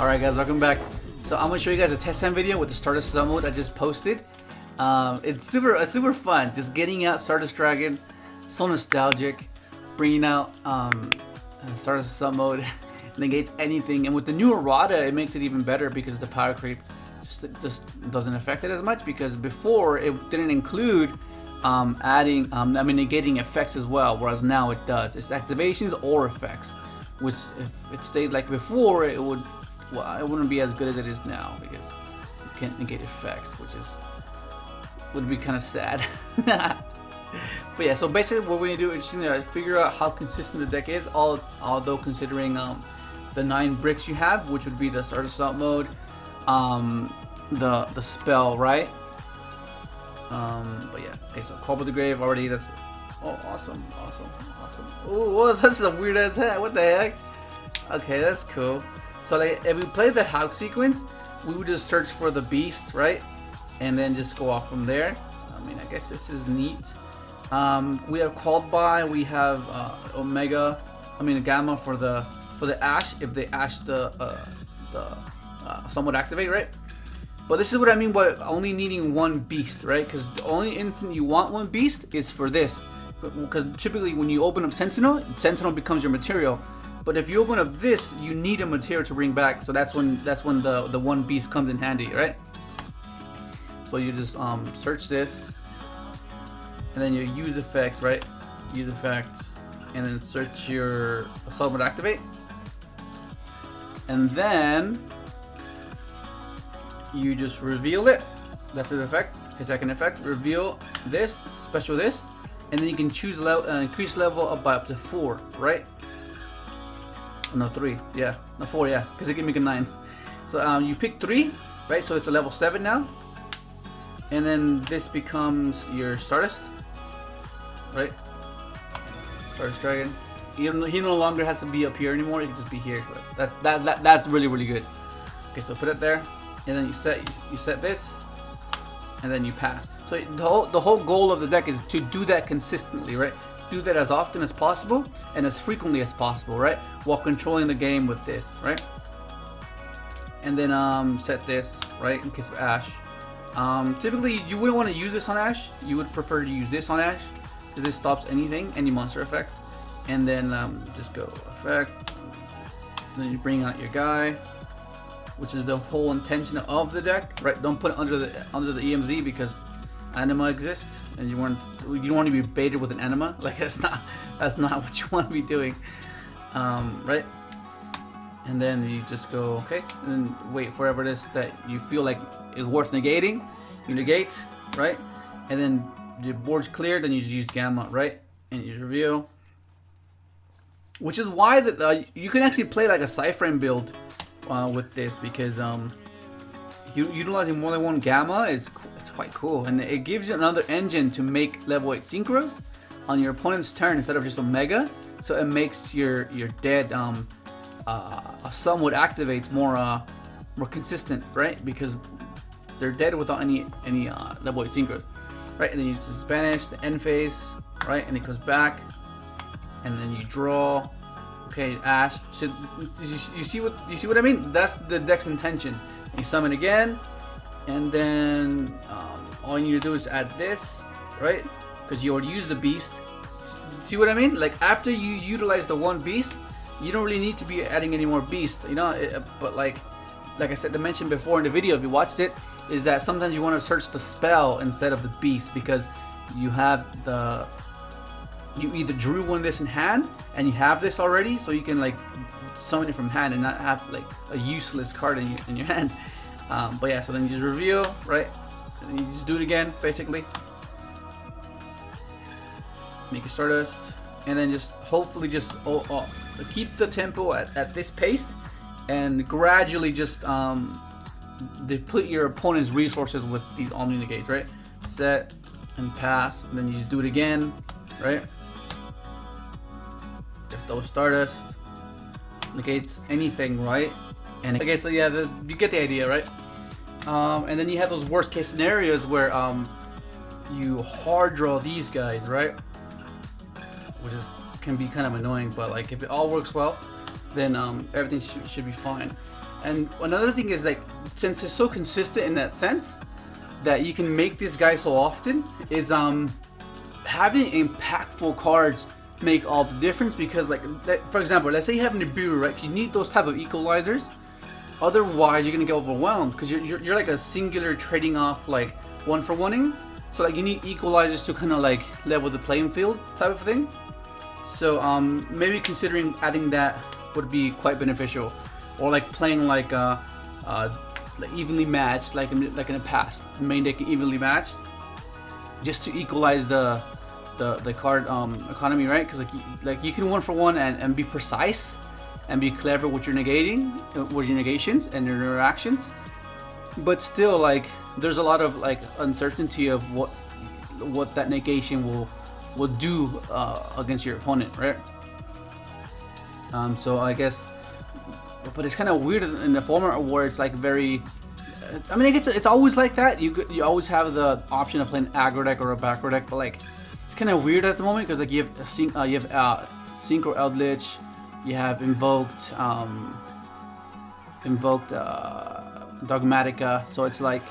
Alright guys, welcome back. So I'm gonna show you guys a test time video with the Stardust sub mode I just posted. It's super fun, just getting out Stardust Dragon. So nostalgic, bringing out Stardust sub mode negates anything, and with the new errata it makes it even better because the power creep just doesn't affect it as much, because before it didn't include negating effects as well, whereas now it does. It's activations or effects, which if it stayed like before, it wouldn't be as good as it is now, because you can't negate effects, which would be kind of sad. But yeah, so basically what we're gonna do is just gonna figure out how consistent the deck is, although considering the 9 bricks you have, which would be the Stardust sub mode, the spell, right? But yeah, okay, so Call of the Grave already, that's awesome. Oh, that's a weird ass hat, what the heck? Okay, that's cool. So like, if we play the Hawk sequence, we would just search for the beast, right? And then just go off from there. I mean, I guess this is neat. We have Called By, we have Gamma for the Ash, if they Ash some would activate, right? But this is what I mean by only needing one beast, right? Because the only instant you want one beast is for this. Because typically when you open up Sentinel becomes your material. But if you open up this, you need a material to bring back. So that's when the one beast comes in handy, right? So you just search this, and then you use effect, right? Use effect, and then search your assault mode activate, and then you just reveal it. That's an effect. His second effect, reveal this, special this, and then you can choose increase level up to 4, right? No, 3, yeah, no 4, yeah, because it can make a 9. So you pick 3, right? So it's a level 7 now, and then this becomes your Stardust, right? Stardust Dragon. He no longer has to be up here anymore. He can just be here. So that's really good. Okay, so put it there, and then you set this, and then you pass. So the whole goal of the deck is to do that consistently, right? Do that as often as possible and as frequently as possible, right? While controlling the game with this, right? And then set this, right, in case of Ash. Typically you wouldn't want to use this on Ash. You would prefer to use this on Ash, because this stops any monster effect. And then just go effect. Then you bring out your guy, which is the whole intention of the deck, right? Don't put it under the EMZ, because anima exists, and you don't want to be baited with an anima. Like that's not what you want to be doing, right? And then you just go okay, and then wait for whatever it is that you feel like is worth negating. You negate, right? And then the board's cleared, then you just use Gamma, right? And you reveal. Which is why you can actually play like a Cyframe build with this, because utilizing more than one Gamma it's quite cool, and it gives you another engine to make level 8 synchros on your opponent's turn instead of just Omega. So it makes your dead somewhat activates more consistent, right? Because they're dead without any level 8 synchros, right? And then you just banish the end phase, right? And it goes back, and then you draw. Okay, Ash. So you see what I mean? That's the deck's intention. You summon again, and then all you need to do is add this, right? Because you already used the beast. See what I mean? Like after you utilize the one beast, you don't really need to be adding any more beast, you know. But like I said, I mentioned before in the video, if you watched it, is that sometimes you want to search the spell instead of the beast, because you either drew one of this in hand and you have this already, so you can like summon it from hand and not have like a useless card in your hand. But yeah, so then you just reveal, right? And you just do it again, basically. Make your Stardust, and then just hopefully just keep the tempo at this pace, and gradually just deplete your opponent's resources with these Omni Negates, right? Set and pass, and then you just do it again, right? Just those Stardust negates anything, right? And okay, so yeah, you get the idea, right? And then you have those worst case scenarios where you hard draw these guys, right? Which can be kind of annoying, but like if it all works well, then everything should be fine. And another thing is like, since it's so consistent in that sense that you can make this guy so often, is having impactful cards make all the difference. Because like, for example, let's say you have Nibiru, right? You need those type of equalizers. Otherwise, you're gonna get overwhelmed because you're like a singular trading off like one for one-ing. So like you need equalizers to kind of like level the playing field type of thing. So maybe considering adding that would be quite beneficial, or like playing like evenly matched, like in the past, main deck evenly matched, just to equalize the card economy, right? Because like you can one for one and be precise and be clever with your negations and your interactions, but still like there's a lot of like uncertainty of what that negation will do against your opponent, right? So I guess, but it's kind of weird in the format where it's like very, I mean, I guess it's always like that. You always have the option of playing aggro deck or a backrow deck, but like it's kind of weird at the moment because like you have Synchro Eldritch, you have invoked Dogmatica, so it's like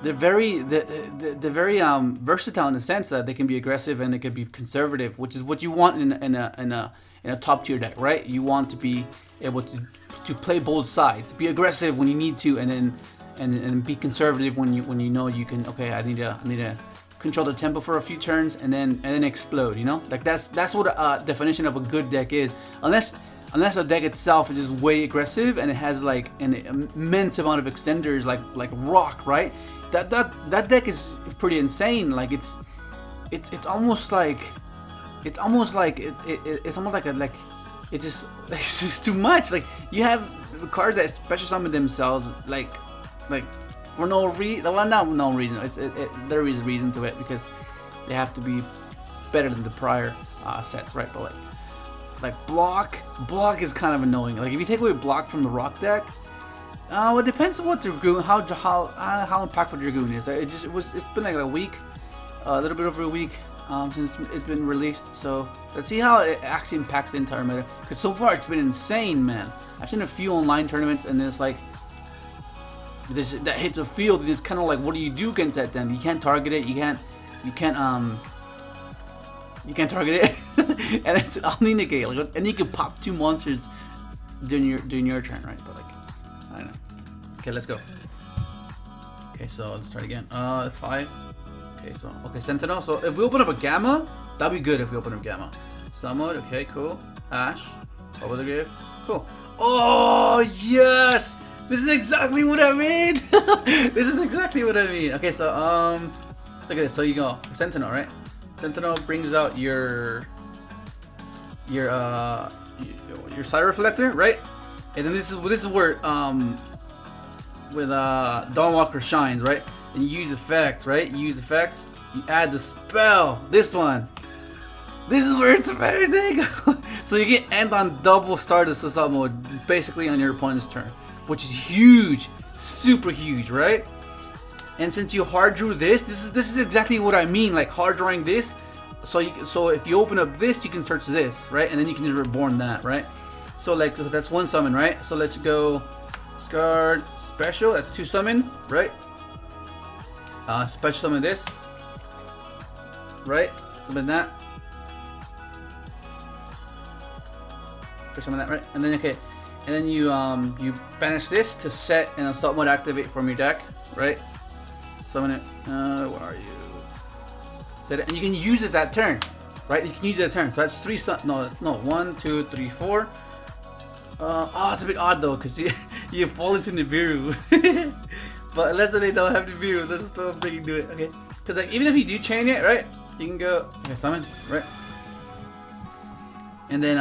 they're very versatile in the sense that they can be aggressive and they can be conservative, which is what you want in a top tier deck, right? You want to be able to play both sides, be aggressive when you need to, and then be conservative when you know you can. Okay, I need to control the tempo for a few turns and then explode. You know, like that's what a definition of a good deck is. Unless the deck itself is just way aggressive and it has like an immense amount of extenders, like rock, right? That deck is pretty insane. Like it's almost like it's just too much. Like you have cards that special summon themselves like for no reason. Well, not no reason. There is reason to it because they have to be better than the prior sets, right? But like block is kind of annoying. Like if you take away block from the rock deck, well, it depends on what Dragoon, how impactful Dragoon is. It's been like a week, a little bit over a week since it's been released. So let's see how it actually impacts the entire meta. Because so far it's been insane, man. I've seen a few online tournaments and it's like that hits a field and it's kind of like, what do you do against that then? You can't target it. You can't target it, and it's only negate. Like, and you can pop 2 monsters during your turn, right? But like, I don't know. Okay, let's go. Okay, so let's start again. It's 5. Okay, Sentinel. So if we open up a Gamma, that'd be good if we open up Gamma. Summon. Okay, cool. Ash. Over the grave. Cool. Oh yes, this is exactly what I mean. This is exactly what I mean. Okay, so look at this. So you go Sentinel, right? Sentinel brings out your Side Reflector, right? And then this is where with Dawnwalker shines, right? And you use effects, right? You use effects. You add the spell. This one. This is where it's amazing. So you get end on double Stardust assault mode, basically on your opponent's turn, which is huge, super huge, right? And since you hard drew this is exactly what I mean, like hard drawing this. So if you open up this, you can search this, right? And then you can just reborn that, right? So like that's 1 summon, right? So let's go discard special. That's 2 summons, right? Special summon this, right? Summon that. Special summon that, right? And then okay, and then you banish this to set an assault mode activate from your deck, right? Summon it. Where are you? Set it, and you can use it that turn, right? You can use it that turn. So that's 3 no, 1, 2, 3, 4. Oh, it's a bit odd though, cause you fall into Nibiru. But let's say they don't have Nibiru. Let's still freaking do it, okay? Cause like even if you do chain it, right? You can go summon, right? And then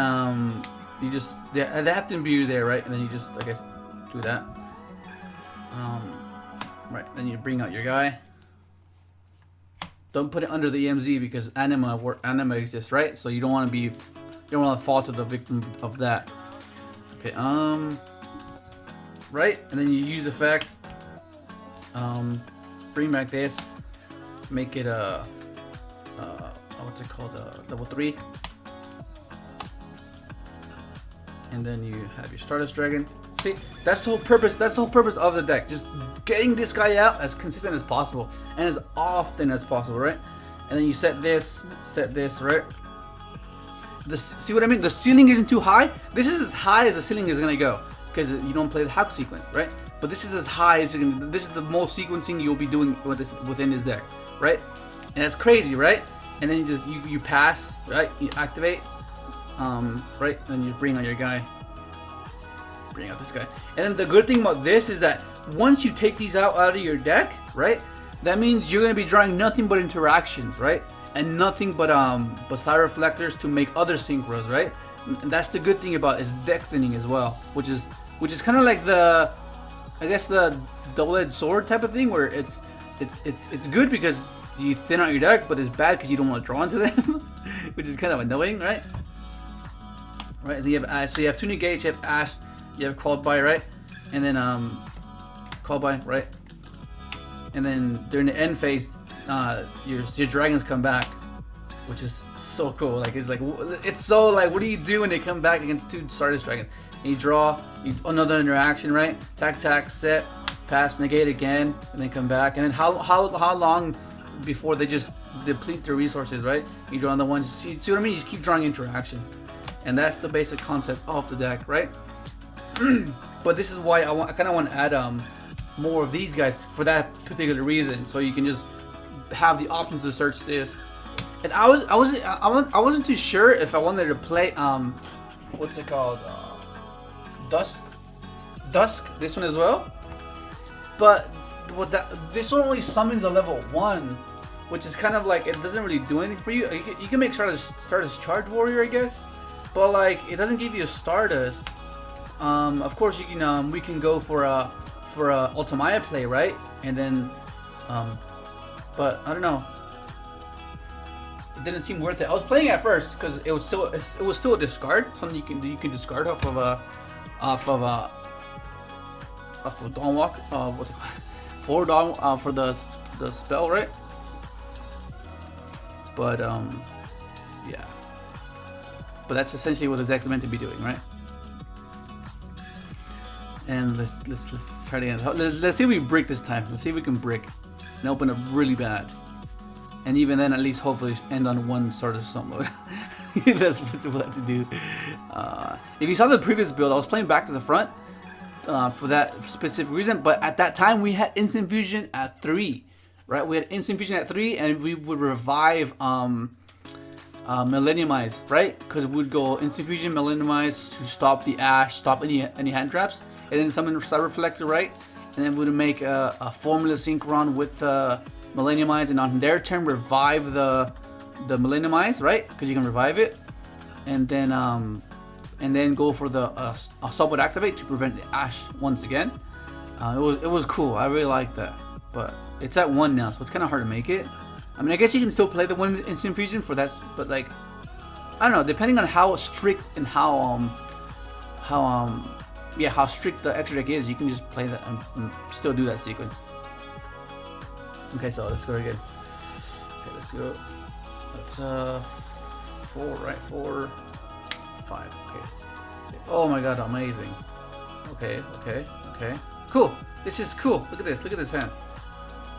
you just they have to Nibiru there, right? And then you just I guess do that. Right, then you bring out your guy. Don't put it under the EMZ because anima exists, right? So you don't want to fall to the victim of that. Okay, right, and then you use effect. Bring back this, make it what's it called? Level 3. And then you have your Stardust Dragon. See, that's the whole purpose. That's the whole purpose of the deck. Just getting this guy out as consistent as possible and as often as possible, right? And then you set this, right? See what I mean? The ceiling isn't too high. This is as high as the ceiling is gonna go because you don't play the Haku sequence, right? But this is as high as you can. This is the most sequencing you'll be doing with this within this deck, right? And that's crazy, right? And then you pass, right? You activate, right? And you bring on your guy. Bring out this guy. And then the good thing about this is that once you take these out of your deck, right? That means you're gonna be drawing nothing but interactions, right? And nothing but side reflectors to make other synchros, right? And that's the good thing about is deck thinning as well, which is kind of like the, I guess the double-edged sword type of thing, where it's good because you thin out your deck, but it's bad because you don't want to draw into them, which is kind of annoying, right? Right. So you have two negates, you have Ash, you have called by, right? And then called by, right? And then during the end phase, your dragons come back, which is so cool. Like it's so like, what do you do when they come back against two Stardust dragons? And you draw another interaction, right? Tack, set, pass, negate again, and then come back. And then how long before they just deplete their resources, right? You draw another one. See what I mean? You just keep drawing interactions, and that's the basic concept of the deck, right? But this is why I kind of want to add more of these guys for that particular reason, so you can just have the option to search this. And I wasn't too sure if I wanted to play what's it called, Dusk, this one as well. But this one only summons a level 1, which is kind of like, it doesn't really do anything for you. You can make Stardust Charge Warrior, I guess, but like it doesn't give you a Stardust. Of course you can we can go for a Ultimaya play, right? And then but I don't know, it didn't seem worth it. I was playing at first because it was still a discard, something you can discard off of Dawn Walk, what's it called? For Dawn, for the spell, right? But yeah, but that's essentially what the deck's meant to be doing, right? And let's try to end. Let's see if we break this time. Let's see if we can break and open up really bad. And even then, at least hopefully end on one Stardust Sun mode. That's what we'll have to do. If you saw the previous build, I was playing back to the front for that specific reason. But at that time, we had Instant Fusion at 3, right? We had Instant Fusion at 3, and we would revive Millenniumize, right? Because we would go Instant Fusion, Millenniumize to stop the Ash, stop any hand traps, and then summon Side Reflector, right? And then we would make a Formula Synchron with Millenniumize, and on their turn revive the Millenniumize, right? Because you can revive it, and then go for the Assault Activate to prevent the Ash once again. It was cool. I really like that, but it's at 1 now, so it's kind of hard to make it. I mean, I guess you can still play the 1 Instant Fusion for that, but like, I don't know. Depending on how strict and how strict the extra deck is, you can just play that and still do that sequence. Okay, so let's go again. Okay, let's go. That's 4, right? 4, 5. Okay. Oh my god, amazing. Okay. Cool. This is cool. Look at this hand.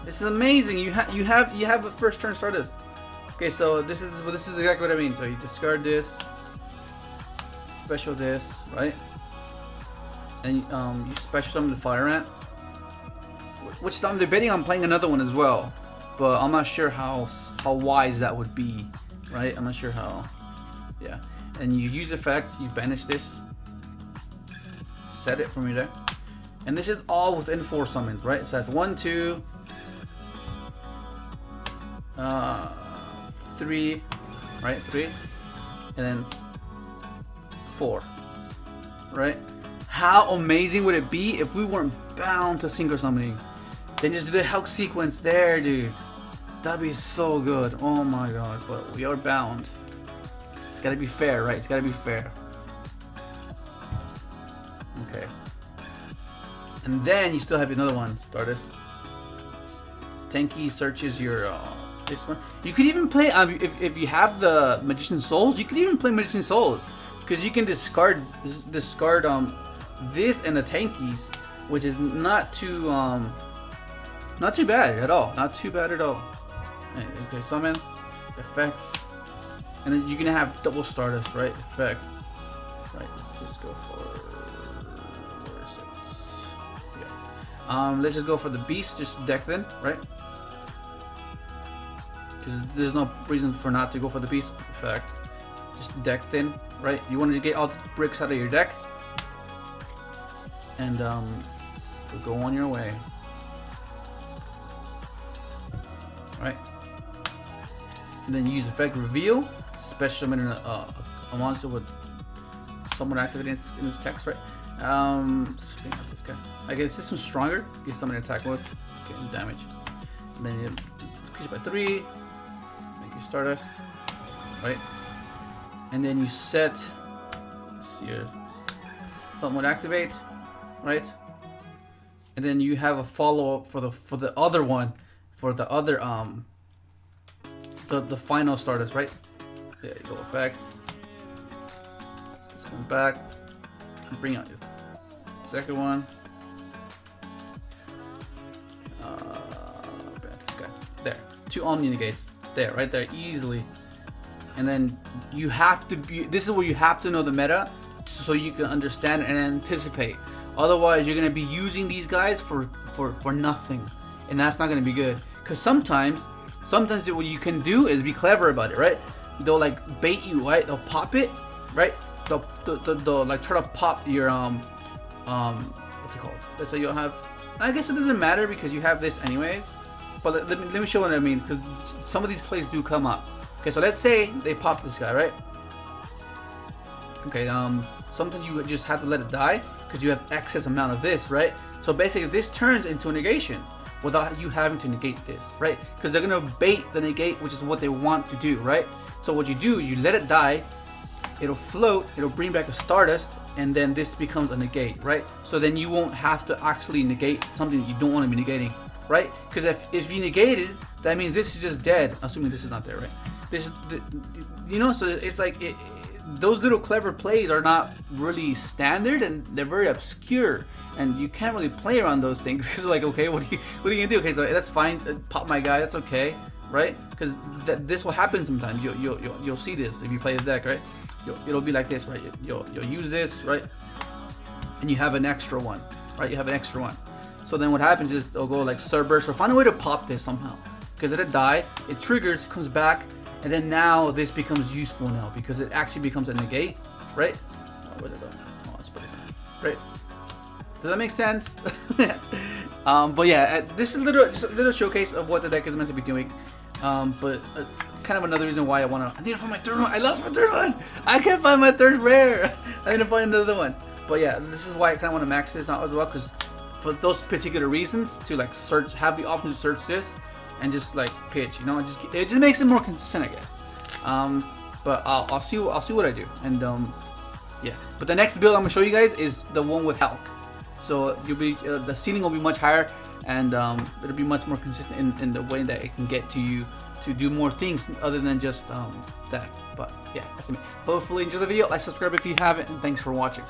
This is amazing. You have a first turn Stardust. Okay, so this is exactly what I mean. So you discard this, special this, right? And you special summon the Fire Ant, which I'm debating on playing another one as well, but I'm not sure how wise that would be, right? I'm not sure how. Yeah, and you use effect, you banish this, set it from you there, and this is all within 4 summons, right? So that's 1, 2, 3, right? 3, and then 4, right? How amazing would it be if we weren't bound to Synchro summoning? Then just do the Hulk sequence there, dude. That'd be so good. Oh my god, but we are bound. It's gotta be fair, right? It's gotta be fair. Okay. And then you still have another one, Stardust. Tenki searches your this one. You could even play if you have the Magician Souls. You could even play Magician Souls because you can discard this and the tankies, which is not too bad at all. Not too bad at all. Okay, summon, effects, and then you're gonna have double Stardust, right? Effect. Right, let's just go for, where is it? Yeah. Let's just go for the beast, just deck then, right? Because there's no reason for not to go for the beast effect. Just deck thin, right? You want to get all the bricks out of your deck, and so go on your way, right? And then use effect reveal, special summon a monster with someone activated in its text, right? Let's bring out this guy. I guess this one's stronger. Get someone attack with, getting damage, and then you increase by 3. Make your Stardust, right? And then you set, let's see here, someone activate, right? And then you have a follow up for the other one, for the other the final Stardust, right? There you go, effect. Let's come back and bring out your second one. This guy. There, 2 Omni negates. There, right there, easily. And then you have to be, this is where you have to know the meta so you can understand and anticipate. Otherwise, you're gonna be using these guys for nothing, and that's not gonna be good. Because sometimes what you can do is be clever about it, right? They'll like bait you, right? They'll pop it, right? They'll like try to pop your what's it called? Let's say you'll have. I guess it doesn't matter because you have this anyways. But let me show what I mean, because some of these plays do come up. Okay, so let's say they pop this guy, right? Okay, sometimes you just have to let it die because you have excess amount of this, right? So basically this turns into a negation without you having to negate this, right? Because they're gonna bait the negate, which is what they want to do, right? So what you do, you let it die, it'll float, it'll bring back a Stardust, and then this becomes a negate, right? So then you won't have to actually negate something that you don't want to be negating, right? Because if you negate it, that means this is just dead, assuming this is not there, right? This is, you know, so it's like those little clever plays are not really standard, and they're very obscure, and you can't really play around those things. Because like, okay, what are you gonna do? Okay, so that's fine, pop my guy, that's okay, right? Because this will happen sometimes. You'll see this if you play the deck, right? It'll be like this, right? You'll use this, right? And you have an extra one, right? You have an extra one. So then what happens is they'll go like Cerberus, or find a way to pop this somehow. Okay, let it die, it triggers, it comes back. And then now this becomes useful now because it actually becomes a negate, right? Oh, where'd it go? Oh, let's put this in. Right? Does that make sense? But yeah, this is just a little showcase of what the deck is meant to be doing. But kind of another reason why I need to find my third one. I lost my third one. I can't find my third rare. I need to find another one. But yeah, this is why I kind of want to max this out as well, because for those particular reasons, to like search, have the option to search this. And just like pitch, you know, it just makes it more consistent, I guess. But I'll see what I do, and yeah. But the next build I'm gonna show you guys is the one with Hulk. So you'll be the ceiling will be much higher, and it'll be much more consistent in the way that it can get to you to do more things other than just that. But yeah, that's it. Hopefully enjoy the video. Like, subscribe if you haven't, and thanks for watching.